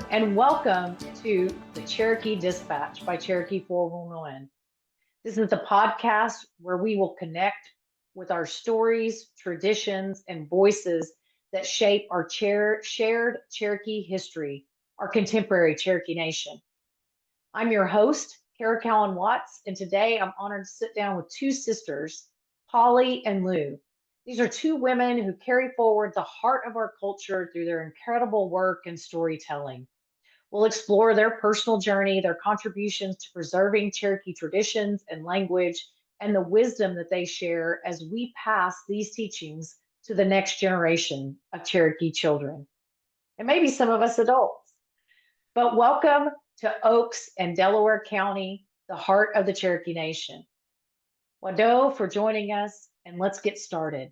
and welcome to the Cherokee Dispatch by Cherokee 411. This is the podcast where we will connect with our stories, traditions, and voices that shape our shared Cherokee history, our contemporary Cherokee Nation. I'm your host, Kara Cowan Watts, and today I'm honored to sit down with two sisters, Polly and Lou. These are two women who carry forward the heart of our culture through their incredible work and storytelling. We'll explore their personal journey, their contributions to preserving Cherokee traditions and language, and the wisdom that they share as we pass these teachings to the next generation of Cherokee children, and maybe some of us adults. But welcome to Oaks and Delaware County, the heart of the Cherokee Nation. Wado for joining us, and let's get started.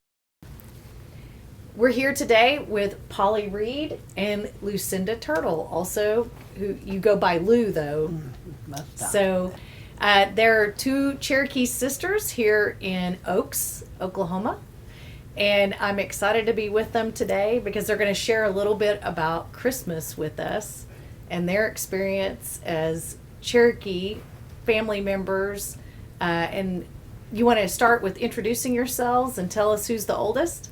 We're here today with Polly Reed and Lucinda Turtle, also who you go by Lou though. So they're two Cherokee sisters here in Oaks, Oklahoma. And I'm excited to be with them today because they're going to share a little bit about Christmas with us and their experience as Cherokee family members. And you want to start with introducing yourselves and tell us who's the oldest?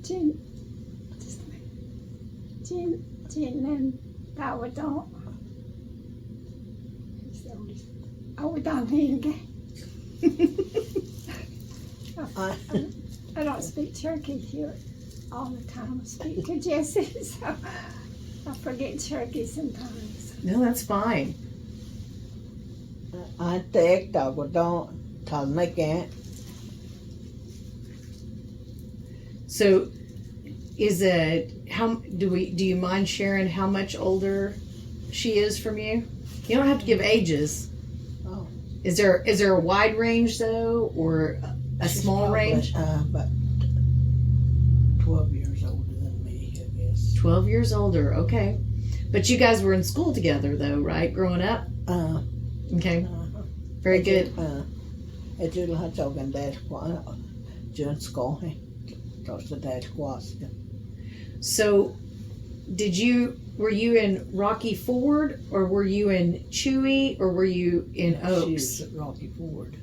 Jin and Awadon. Who's the oldest? Awadon Hinge. I don't speak Cherokee here all the time. I speak to Jesse, so I forget Cherokee sometimes. No, that's fine. I take Awadon Talmekan. So is it do you mind sharing how much older she is from you? You don't have to give ages. Oh. Is there a wide range though, or a small range? About 12 years older than me, I guess. 12 years older, okay. But you guys were in school together though, right? Growing up? Okay. Very good. Jeg tror han tog en der på Jönskål. So were you in Rocky Ford, or were you in Cherokee, or were you in Oaks? She was at Rocky Ford.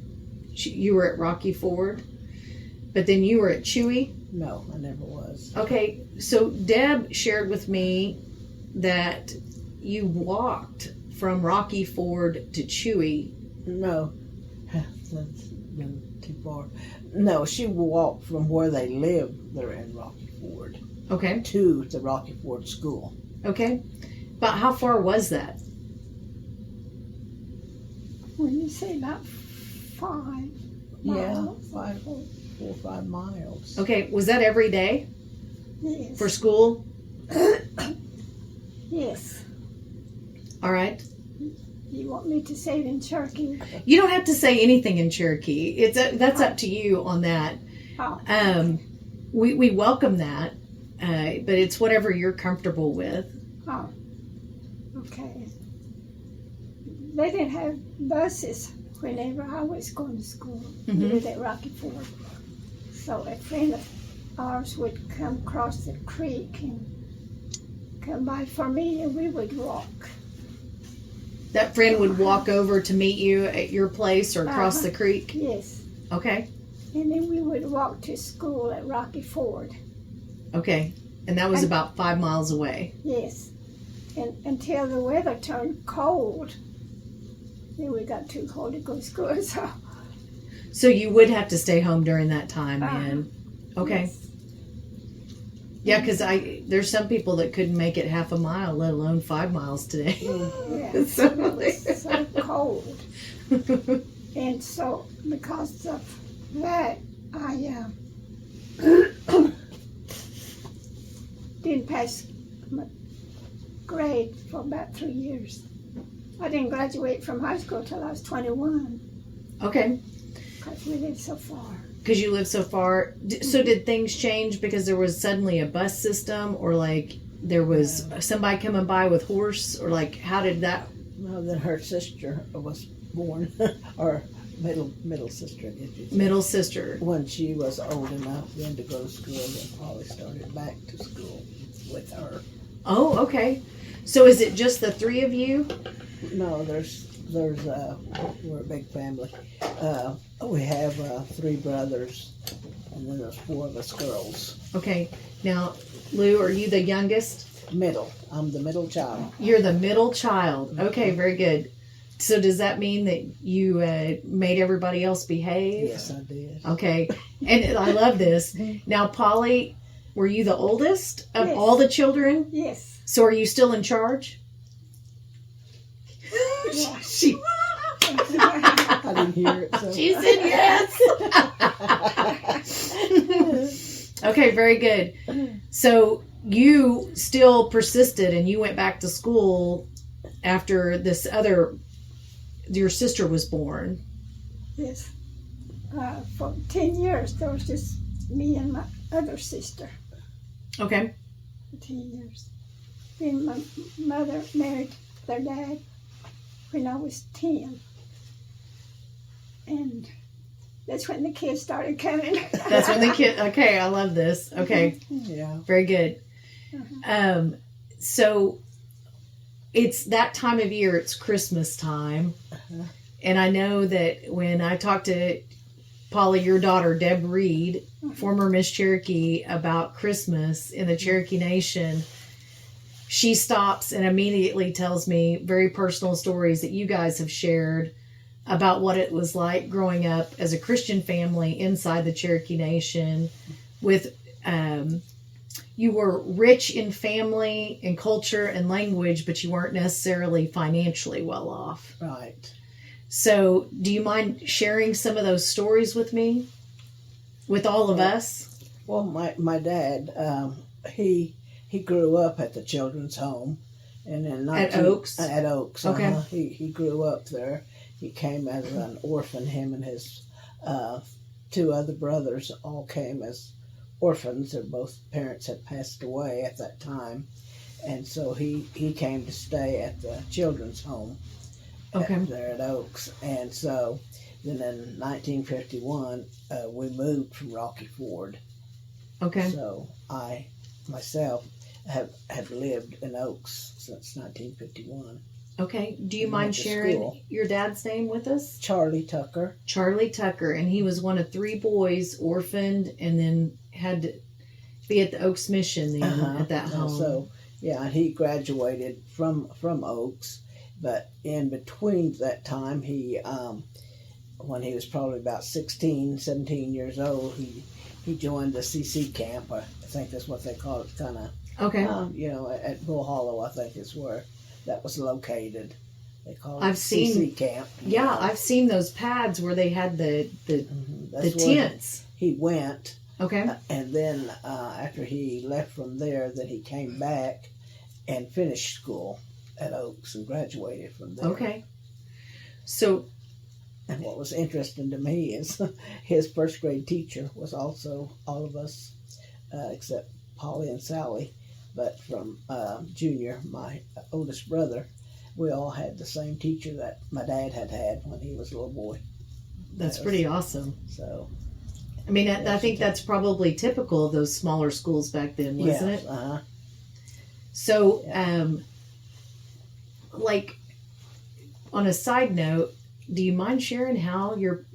You were at Rocky Ford, but then you were at Cherokee? No, I never was. Okay, so Deb shared with me that you walked from Rocky Ford to Cherokee. No, that's been too far. No, she walked from where they lived there in Rocky Ford. Okay. To the Rocky Ford School. Okay. But how far was that? When you say about 5 miles. Yeah, 4 or 5 miles. Okay, was that every day? Yes. For school? Yes. All right. You want me to say it in Cherokee? You don't have to say anything in Cherokee. That's up to you on that. Oh. We welcome that, but it's whatever you're comfortable with. Oh. Okay. They didn't have buses whenever I was going to school. Mm-hmm. We lived at Rocky Ford. So a friend of ours would come across the creek and come by for me, and we would walk. That friend would walk over to meet you at your place or across the creek? Yes. Okay. And then we would walk to school at Rocky Ford. Okay. And that was about 5 miles away? Yes. And until the weather turned cold. Then we got too cold to go to school, So you would have to stay home during that time then? Okay. Yes. Yeah, because there's some people that couldn't make it half a mile, let alone 5 miles today. Yeah, So it was so cold. And so because of that, I didn't pass my grade for about 3 years. I didn't graduate from high school till I was 21. Okay. Because we lived so far. Because you live so far. So did things change because there was suddenly a bus system, or like there was somebody coming by with horse, or like how did that? Well, then her sister was born, or middle sister, I guess you'd say. Middle sister. When she was old enough then to go to school, then Polly started back to school with her. Oh, okay. So is it just the three of you? No, there's we're a big family. We have 3 brothers, and then there's 4 of us girls. Okay. Now, Lou, are you the youngest? Middle. I'm the middle child. You're the middle child. Okay, very good. So does that mean that you made everybody else behave? Yes, I did. Okay. And I love this. Now, Polly, were you the oldest of Yes. all the children? Yes. So are you still in charge? Yeah. She, I didn't hear it. So. she said yes. Okay, very good. So you still persisted and you went back to school after your sister was born. Yes. For 10 years, there was just me and my other sister. Okay. For 10 years. Then my mother married their dad when I was 10. And that's when the kids started coming. That's when the kid, okay, I love this. Okay. Yeah. Very good. So it's that time of year, it's Christmas time. And I know that when I talked to Polly, your daughter, Deb Reed, former Miss Cherokee, about Christmas in the Cherokee Nation, she stops and immediately tells me very personal stories that you guys have shared about what it was like growing up as a Christian family inside the Cherokee Nation with, you were rich in family and culture and language, but you weren't necessarily financially well off. Right. So do you mind sharing some of those stories with me? With all of us? Well, my dad, he grew up at the children's home, and in At Oaks? At Oaks. Okay. He grew up there. He came as an orphan. Him and his 2 other brothers all came as orphans. Their both parents had passed away at that time, and so he came to stay at the children's home. Okay. There at Oaks, and so then in 1951 we moved from Rocky Ford. Okay. So I myself have lived in Oaks since 1951. Okay. Do you We mind went to sharing school. your dad's name with us? Charlie Tucker. Charlie Tucker. And he was one of 3 boys, orphaned, and then had to be at the Oaks Mission then at that home. So yeah, he graduated from Oaks, but in between that time, he when he was probably about 16, 17 years old, he joined the CC camp. I think that's what they call it, kind of. Okay. At Bull Hollow, I think is where that was located. They call it I've CC seen- camp. Yeah, I've seen those pads where they had the That's where tents. he went, Okay. and then after he left from there, then he came back and finished school at Oaks and graduated from there. Okay. So, And what was interesting to me is his first grade teacher was also all of us, except Polly and Sally. But from Junior, my oldest brother, we all had the same teacher that my dad had when he was a little boy. that's pretty awesome. So, I mean, I Yes, think that's probably typical of those smaller schools back then, wasn't it? Uh-huh. So, like, on a side note, do you mind sharing how your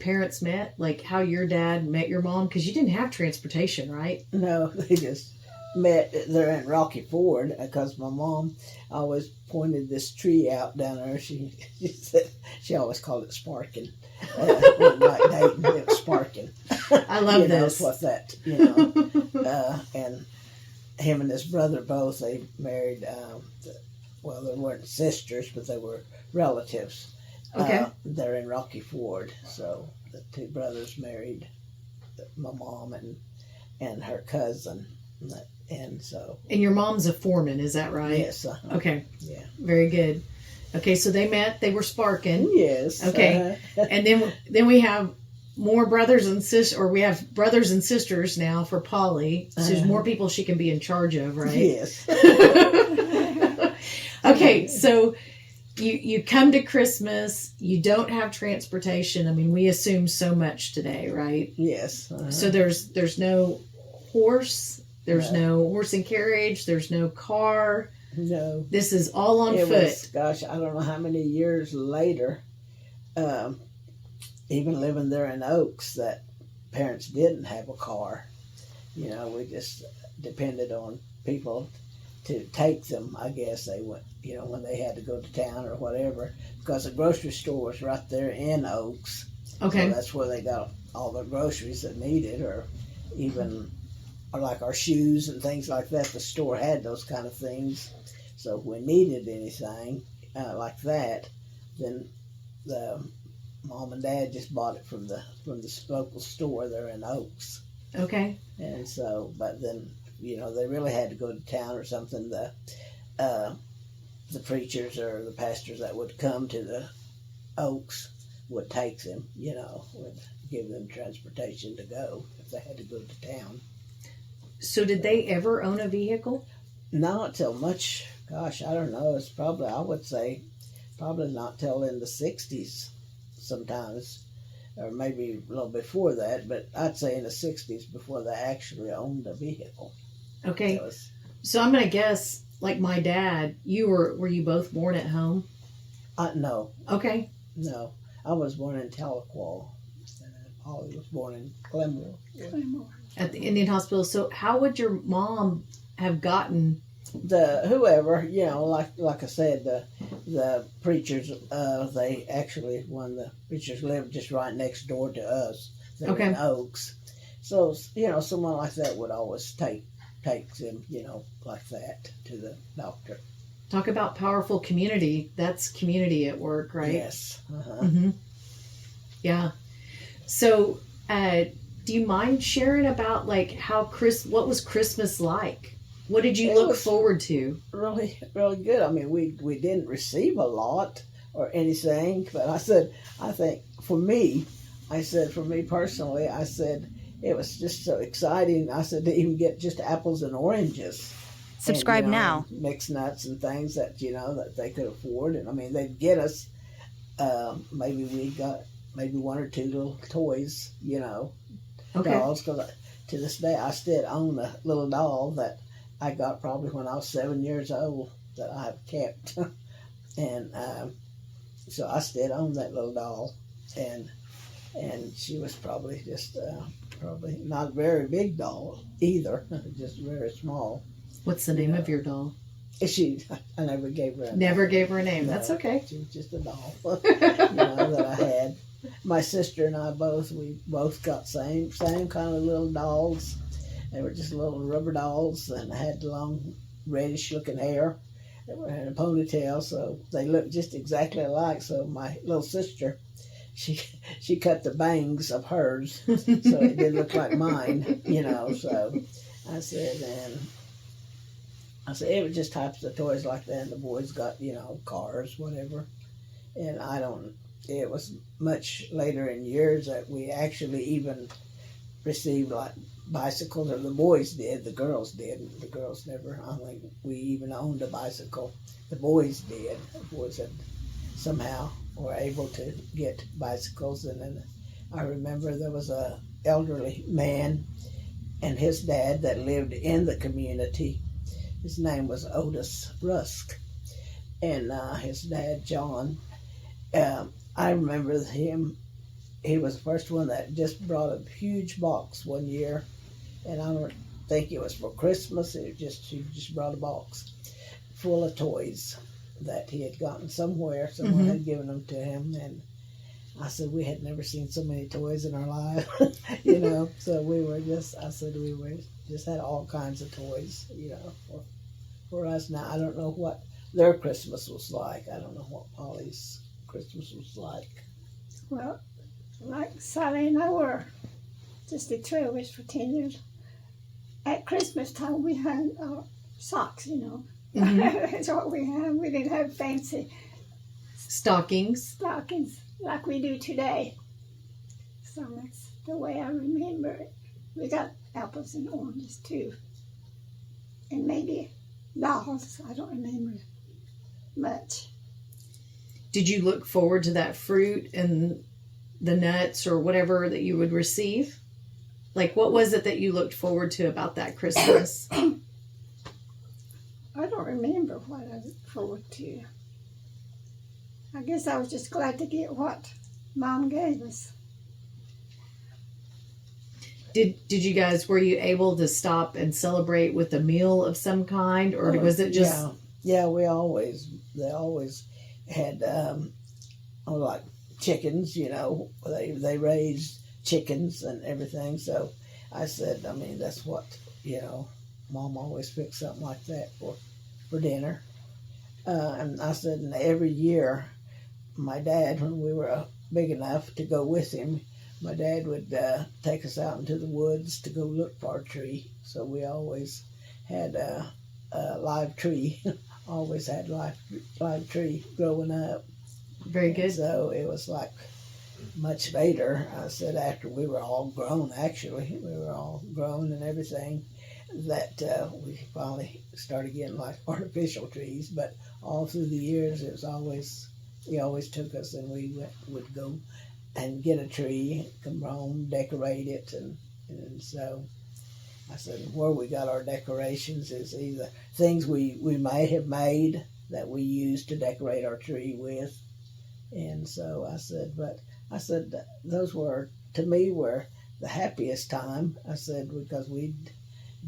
parents met? Like how your dad met your mom? Because you didn't have transportation, right? No, they just met there in Rocky Ford because my mom always pointed this tree out down there. She said she always called it sparking. Like Dayton, it was sparking. I love You know, this. what's that? And him and his brother both, they married. Well, they weren't sisters, but they were relatives. Okay. They're in Rocky Ford, so the 2 brothers married my mom and her cousin, and so And your mom's a foreman, is that right? yes, Okay. yeah, Very good. Okay, so they met. They were sparking. yes, Okay. And then we have more brothers and sisters, or we have brothers and sisters now for Polly. So there's more people she can be in charge of, right? yes, Okay, so you come to Christmas, you don't have transportation. I mean, we assume so much today, right? yes. So there's no horse, There's no horse and carriage. There's no car. No. This is all on It foot. was, gosh, I don't know how many years later, even living there in Oaks, that parents didn't have a car. You know, we just depended on people to take them. I guess they went, you know, when they had to go to town or whatever, because the grocery store was right there in Oaks. Okay. So that's where they got all the groceries that needed, or even or like our shoes and things like that. The store had those kind of things. So if we needed anything like that, then the mom and dad just bought it from the local store there in Oaks. Okay. And so, but then, you know, they really had to go to town or something. The preachers or the pastors that would come to the Oaks would take them, you know, would give them transportation to go if they had to go to town. So did they ever own a vehicle? Not till much, gosh, I don't know. It's probably, I would say, probably not till in the 60s sometimes, or maybe a little before that, but I'd say in the 60s before they actually owned a vehicle. Okay. So I'm going to guess, like my dad, were you both born at home? No. Okay. No. I was born in Tahlequah, and Polly was born in Glenmore. At the Indian Hospital. So how would your mom have gotten? Whoever, you know, like I said, the preachers, they actually, when the preachers lived just right next door to us, they were in Oaks. So, you know, someone like that would always take them, you know, like that to the doctor. Talk about powerful community. That's community at work, right? Yes. Uh-huh. Mm-hmm. Yeah. So, do you mind sharing about like what was Christmas like? What did you look forward to? Really, really good. I mean, we didn't receive a lot or anything, but I think for me personally, I said it was just so exciting. I said to even get just apples and oranges. Subscribe and, now. Mixed nuts and things that, you know, that they could afford. And I mean, they'd get us, maybe we got maybe one or two little toys, you know, dolls. Because to this day, I still own a little doll that I got probably when I was 7 years old that I have kept. And so I still own that little doll. And she was probably just, probably not a very big doll either, just very small. What's the name of your doll? I never gave her a name. Never gave her a name. No, that's okay. She was just a doll, you know, that I had. My sister and I we both got same kind of little dolls. They were just little rubber dolls and had long reddish looking hair. They were in a ponytail, so they looked just exactly alike. So my little sister, she cut the bangs of hers, so it did look like mine, you know. So I said, it was just types of toys like that. And the boys got, you know, cars, whatever. And it was much later in years that we actually even received like bicycles, or the boys did, the girls didn't. The girls never, I don't think we even owned a bicycle. The boys did. The boys had somehow were able to get bicycles. And then I remember there was a elderly man and his dad that lived in the community. His name was Otis Rusk, and his dad, John, I remember him. He was the first one that just brought a huge box one year, and I don't think it was for Christmas. He just brought a box full of toys that he had gotten somewhere. Someone had given them to him, and I said we had never seen so many toys in our life, you know. So we just had all kinds of toys, you know, for us. Now I don't know what their Christmas was like. I don't know what Polly's Christmas was like. Well, like Sally and I were just the two of us for 10 years. At Christmas time, we had socks, you know. That's what we had. We didn't have fancy stockings like we do today. So that's the way I remember it. We got apples and oranges too. And maybe dolls. I don't remember much. Did you look forward to that fruit and the nuts or whatever that you would receive? Like, what was it that you looked forward to about that Christmas? I don't remember what I looked forward to. I guess I was just glad to get what Mom gave us. Did you guys, were you able to stop and celebrate with a meal of some kind, or was it just? Yeah, they always had like chickens. They raised chickens and everything. So I said, I mean, that's what Mom always fixed something like that for dinner. And I said, and every year, my dad, when we were big enough to go with him, my dad would take us out into the woods to go look for a tree. So we always had a live tree. Always had live tree growing up. Very good. And so it was like much later, I said, after we were all grown, actually, we were all grown and everything, that we finally started getting like artificial trees. But all through the years, it was always, he always took us and we would go and get a tree, come home, decorate it. And so I said, where we got our decorations is either things we may have made that we used to decorate our tree with. And so I said, those were, to me, were the happiest time. I said, because we'd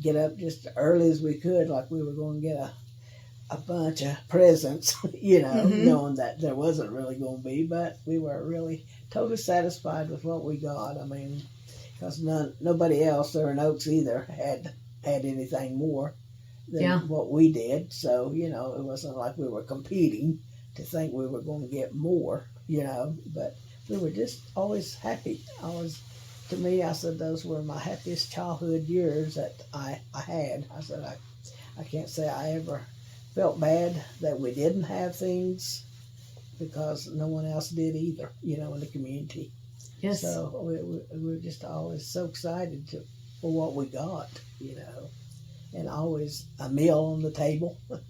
get up just as early as we could, like we were going to get a bunch of presents, knowing that there wasn't really going to be, but we were really totally satisfied with what we got. I mean, because nobody else there in Oaks either had anything more than what we did. So, it wasn't like we were competing to think we were going to get more, but we were just always happy. To me, I said, those were my happiest childhood years that I had. I said, I can't say I ever felt bad that we didn't have things, because no one else did either, in the community. Yes. So we were just always so excited for what we got, and always a meal on the table, I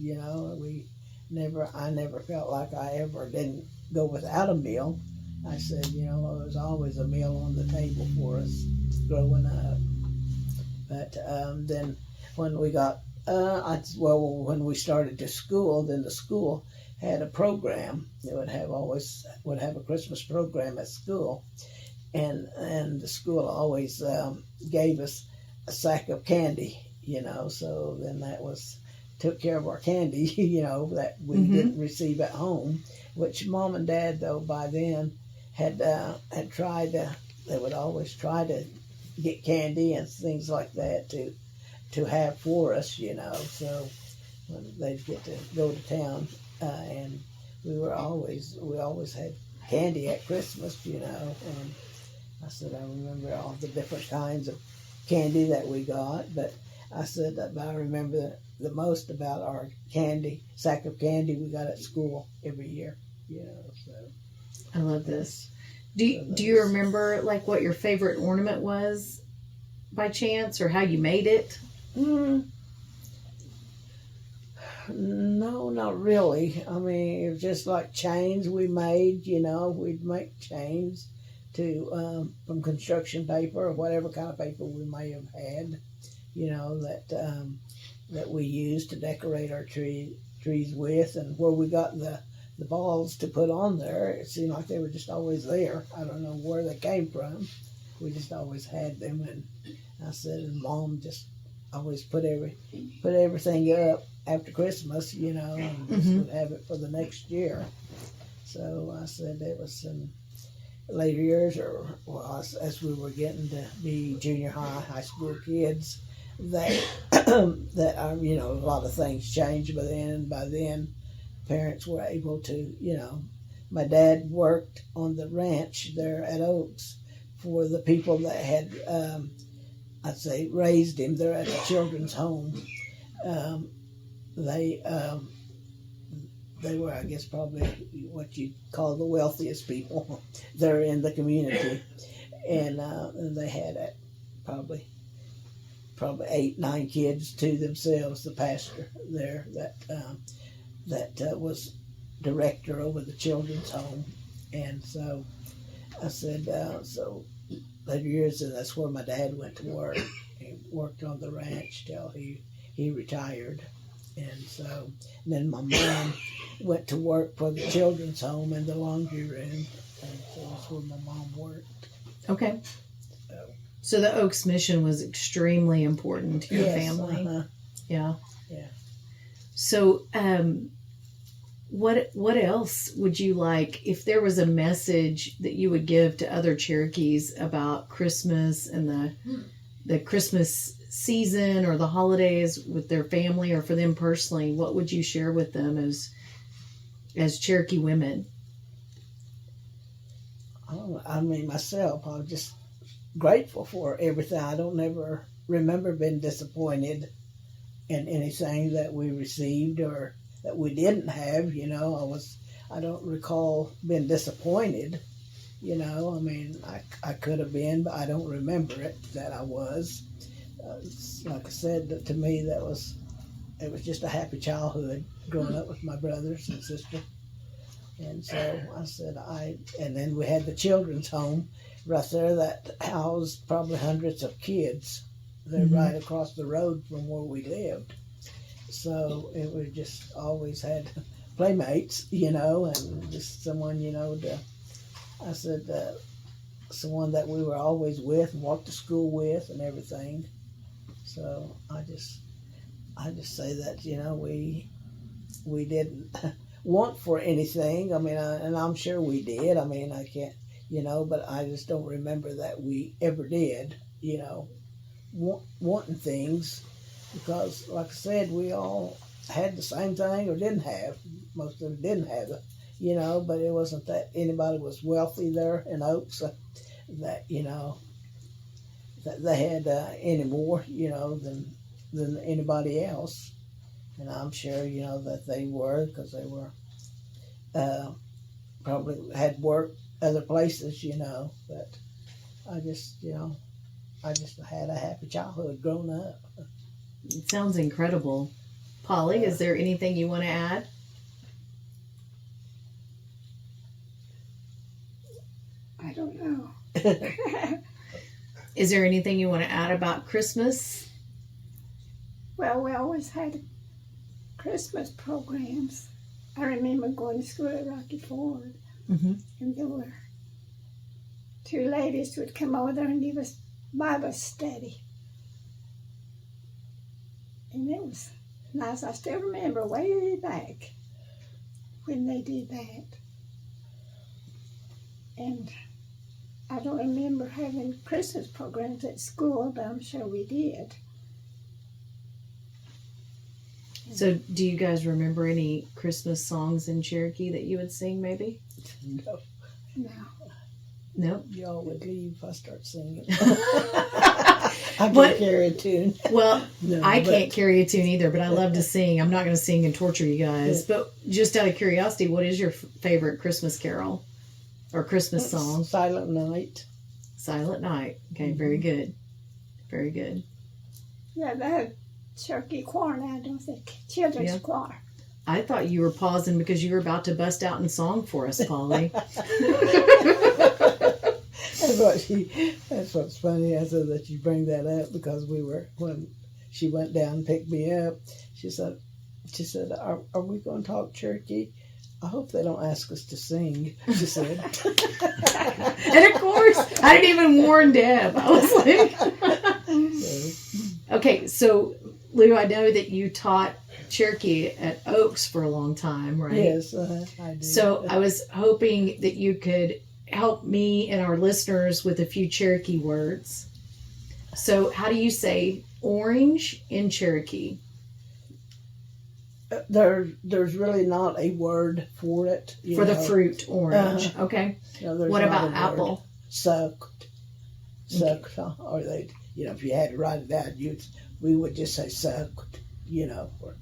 never felt like I ever didn't go without a meal. I said, there was always a meal on the table for us growing up. But then when we got, when we started to school, then the school had a program. They would have a Christmas program at school, and the school always gave us a sack of candy, So then that took care of our candy, that we didn't receive at home. Which Mom and Dad, though, by then had tried to. They would always try to get candy and things like that to have for us, So when they'd get to go to town, and we always had candy at Christmas, And I said, I remember all the different kinds of candy that we got, but I said that I remember the most about our sack of candy we got at school every year, So I love this. Do you remember like what your favorite ornament was by chance, or how you made it? No, not really. I mean, it was just like chains we made, we'd make chains from construction paper or whatever kind of paper we may have had, that we used to decorate our trees with. And where we got the balls to put on there, it seemed like they were just always there. I don't know where they came from. We just always had them. And I said, and Mom just always put everything up after Christmas, and just would have it for the next year. So I said it was some later years, as we were getting to be junior high school kids, that a lot of things changed by then. And by then, parents were able to, my dad worked on the ranch there at Oaks for the people that had, I'd say, raised him there at a children's home. They were, I guess, probably what you'd call the wealthiest people there in the community. And they had probably 8, 9 kids to themselves, the pastor there that was director over the children's home. And so I said, so later years, and that's where my dad went to work. He worked on the ranch till he retired. And so then my mom went to work for the children's home in the laundry room. And so that's where my mom worked. Okay. So the Oaks mission was extremely important to your family. Yeah. Yeah. So, what else would you like, if there was a message that you would give to other Cherokees about Christmas and the Christmas season or the holidays with their family or for them personally, what would you share with them as Cherokee women? I mean, myself, I'm just grateful for everything. I don't ever remember being disappointed in anything that we received or that we didn't have. I don't recall being disappointed. I mean, I could have been, but I don't remember it that I was. Like I said, to me, it was just a happy childhood growing up with my brothers and sister. And so I said, and then we had the children's home right there that housed probably hundreds of kids. They're right across the road from where we lived. So it was just always had playmates, and just someone, I said, someone that we were always with and walked to school with and everything. So I just say that, we didn't want for anything. I mean, and I'm sure we did. I mean, I can't, but I just don't remember that we ever did, wanting things, because like I said, we all had the same thing or didn't have. Most of them didn't have it, but it wasn't that anybody was wealthy there in Oaks that, that they had any more, than anybody else. And I'm sure, that they were, because they were, probably had work other places, but I just had a happy childhood growing up. It sounds incredible. Polly, is there anything you want to add? I don't know. Is there anything you want to add about Christmas? Well, we always had Christmas programs. I remember going to school at Rocky Ford, and there were two ladies who would come over there and give us Bible study. And it was nice. I still remember way back when they did that. And I don't remember having Christmas programs at school, but I'm sure we did. So do you guys remember any Christmas songs in Cherokee that you would sing maybe? No. No. No? Y'all would leave if I start singing. I can't carry a tune. Well, I can't carry a tune either, but I love to sing. I'm not going to sing and torture you guys. But just out of curiosity, what is your favorite Christmas carol or Christmas song? Silent Night. Silent Night. Okay, very good. Very good. Yeah, they had Cherokee choir now, don't they? Children's choir. I thought you were pausing because you were about to bust out in song for us, Polly. That's what's funny. I said that you bring that up because when she went down and picked me up, she said, are we going to talk Cherokee? I hope they don't ask us to sing, she said. And of course, I didn't even warn Deb. I was like, okay, so Lou, I know that you taught Cherokee at Oaks for a long time, right? Yes, I did. So I was hoping that you could help me and our listeners with a few Cherokee words. So how do you say orange in Cherokee? There's really not a word for it. For the fruit, orange. Okay. No, what about apple? Sucked. Or they, if you had to write it out, we would just say sucked,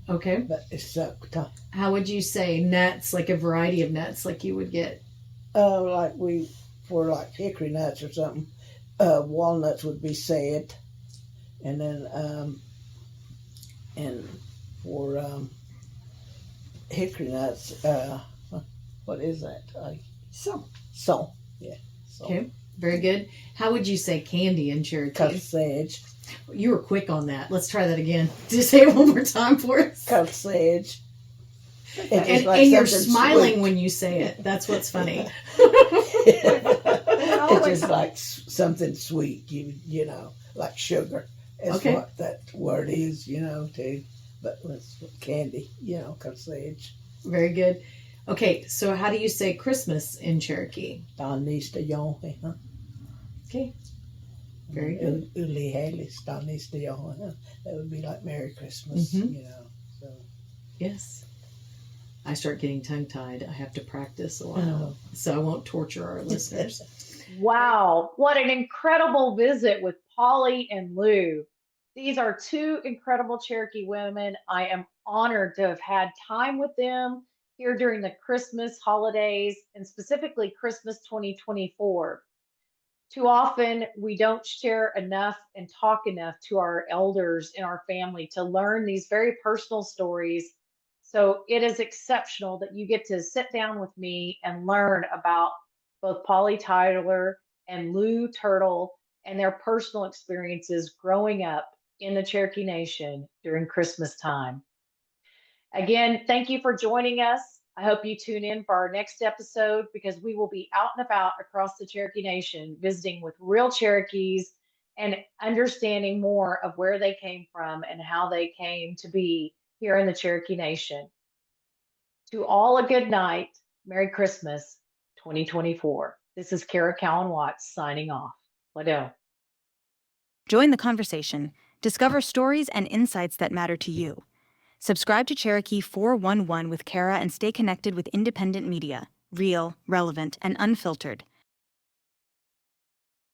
Okay. But it's sucked. How would you say nuts, like a variety of nuts, like you would get? For hickory nuts or something, walnuts would be said, and then and for hickory nuts, what is that? So, Yeah. So. Okay. Very good. How would you say candy in Cherokee? ᎤᎮᎮဿ. You were quick on that. Let's try that again. Just say it one more time for us. ᎤᎮᎮ. And you're smiling when you say it. That's what's funny. It's just like something sweet, you know, like sugar. That's Okay. what that word is, you know, too. But it's candy, you know, ᎤᎮᎮ. Very good. Okay, so how do you say Christmas in Cherokee? ᎤᎮᎮ. Okay. Very good. ᎤᎮᎮ. That would be like Merry Christmas, Mhm. you know. So. Yes. I start getting tongue-tied. I have to practice a while, Oh. so I won't torture our listeners. Wow, what an incredible visit with Polly and Lou. These are two incredible Cherokee women. I am honored to have had time with them here during the Christmas holidays and specifically Christmas 2024. Too often, we don't share enough and talk enough to our elders in our family to learn these very personal stories. So it is exceptional that you get to sit down with me and learn about both Polly Tyler and Lou Turtle and their personal experiences growing up in the Cherokee Nation during Christmas time. Again, thank you for joining us. I hope you tune in for our next episode because we will be out and about across the Cherokee Nation visiting with real Cherokees and understanding more of where they came from and how they came to be here in the Cherokee Nation. To all a good night. Merry Christmas 2024. This is Kara Cowan Watts signing off. Ladell. Join the conversation. Discover stories and insights that matter to you. Subscribe to Cherokee 411 with Kara and stay connected with independent media, real, relevant, and unfiltered.